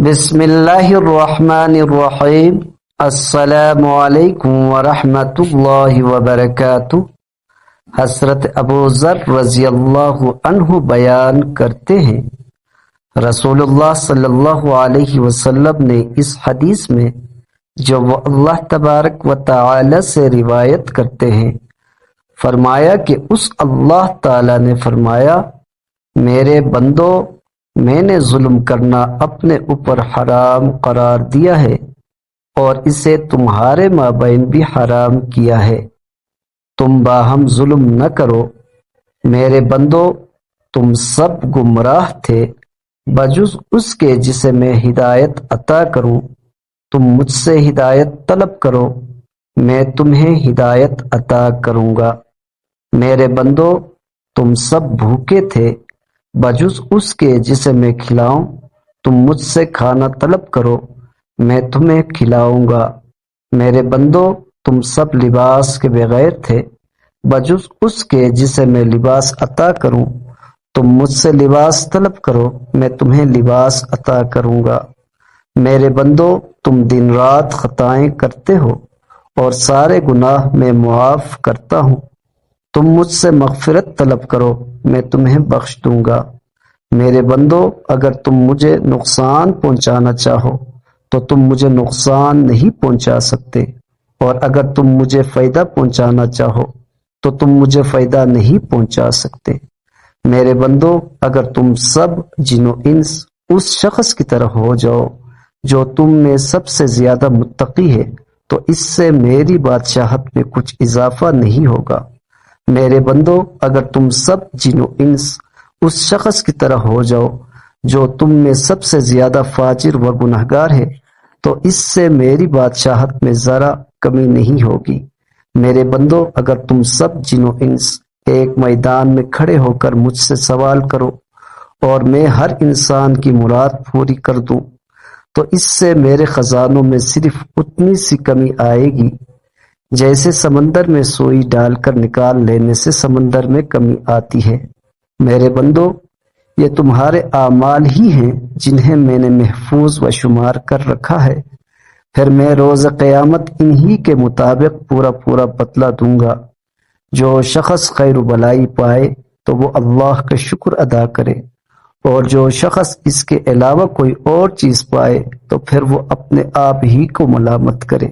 بسم اللہ الرحمن الرحیم۔ السلام علیکم ورحمۃ اللہ وبرکاتہ۔ حضرت ابو ذر رضی اللہ عنہ بیان کرتے ہیں، رسول اللہ صلی اللہ علیہ وسلم نے اس حدیث میں جو وہ اللہ تبارک و تعالی سے روایت کرتے ہیں فرمایا کہ اس اللہ تعالی نے فرمایا، میرے بندو، میں نے ظلم کرنا اپنے اوپر حرام قرار دیا ہے اور اسے تمہارے مابین بھی حرام کیا ہے، تم باہم ظلم نہ کرو۔ میرے بندو، تم سب گمراہ تھے بجز اس کے جسے میں ہدایت عطا کروں، تم مجھ سے ہدایت طلب کرو، میں تمہیں ہدایت عطا کروں گا۔ میرے بندو، تم سب بھوکے تھے بجز اس کے جسے میں کھلاؤں، تم مجھ سے کھانا طلب کرو، میں تمہیں کھلاؤں گا۔ میرے بندو، تم سب لباس کے بغیر تھے بجز اس کے جسے میں لباس عطا کروں، تم مجھ سے لباس طلب کرو، میں تمہیں لباس عطا کروں گا۔ میرے بندو، تم دن رات خطائیں کرتے ہو اور سارے گناہ میں معاف کرتا ہوں، تم مجھ سے مغفرت طلب کرو، میں تمہیں بخش دوں گا۔ میرے بندو، اگر تم مجھے نقصان پہنچانا چاہو تو تم مجھے نقصان نہیں پہنچا سکتے، اور اگر تم مجھے فائدہ پہنچانا چاہو تو تم مجھے فائدہ نہیں پہنچا سکتے۔ میرے بندو، اگر تم سب جن و انس اس شخص کی طرح ہو جاؤ جو تم میں سب سے زیادہ متقی ہے تو اس سے میری بادشاہت میں کچھ اضافہ نہیں ہوگا۔ میرے بندو، اگر تم سب جن و انس اس شخص کی طرح ہو جاؤ جو تم میں سب سے زیادہ فاجر و گنہگار ہے تو اس سے میری بادشاہت میں ذرا کمی نہیں ہوگی۔ میرے بندو، اگر تم سب جن و انس ایک میدان میں کھڑے ہو کر مجھ سے سوال کرو اور میں ہر انسان کی مراد پوری کر دوں تو اس سے میرے خزانوں میں صرف اتنی سی کمی آئے گی جیسے سمندر میں سوئی ڈال کر نکال لینے سے سمندر میں کمی آتی ہے۔ میرے بندو، یہ تمہارے اعمال ہی ہیں جنہیں میں نے محفوظ و شمار کر رکھا ہے، پھر میں روز قیامت انہی کے مطابق پورا بدلہ دوں گا۔ جو شخص خیر و بلائی پائے تو وہ اللہ کا شکر ادا کرے، اور جو شخص اس کے علاوہ کوئی اور چیز پائے تو پھر وہ اپنے آپ ہی کو ملامت کرے۔